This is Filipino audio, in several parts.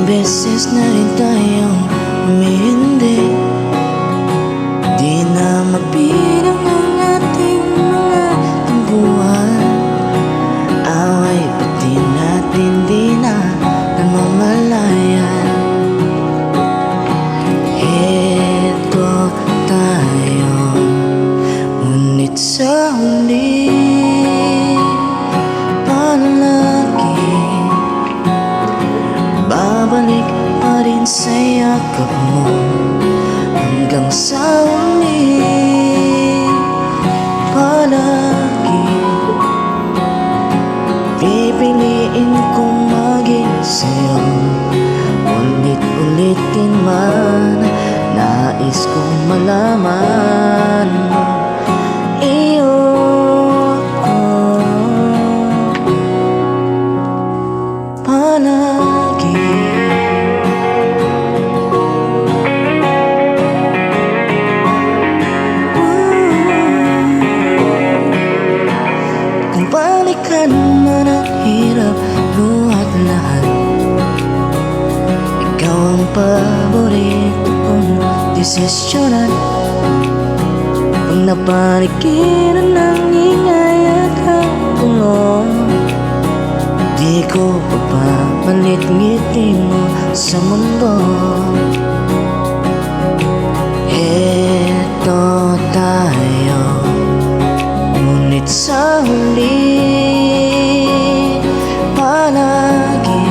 beses na rin tayong humihindi. Di na mabilang ang ating mga tampuhan. Away pati natin di na namamalayan. Heto tayo, ngunit sa huli palagi babalik pa rin sa yakap mo. Hanggang sa huli palagi pipiliin kong maging sa'yo. Ulit-ulitin man, nais kong malaman mo iyo. Palagi kung balikan man ang hirap, luhat lahat, ikaw ang paborito kong desisyonan. Pag napanigilan ng ingay at gulo, di ko papapalit ngiti mo sa mundo. Heto tayo, ngunit sa huli palagi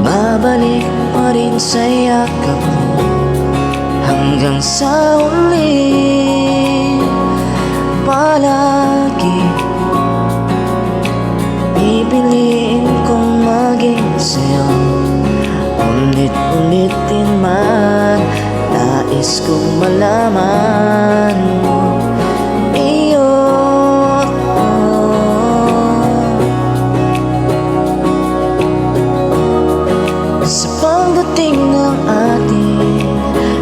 babalik pa rin sa yakap mo. Hanggang sa huli palagi pipiliin kong maging sa'yo. Ulit-ulitin man, nais kong malaman mo iyo. Sa pagdating ng ating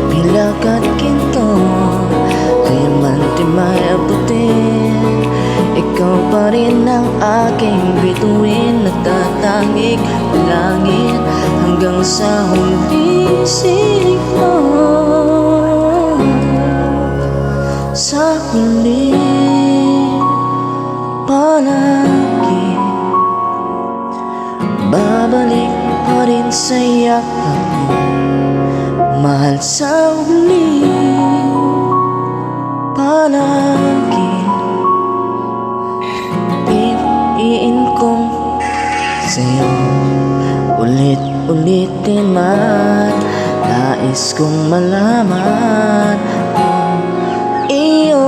pilak at ginto, kaya man di may abutin, ikaw pa rin ang aking bituin. Nagtatangik langit hanggang sa huling sigaw. Sa huli palagi babalik pa rin sa yakap mo. Mahal sa huli palagi pipiliin kong sa'yo. Ulit-ulitin man, nais kong malaman mo iyo.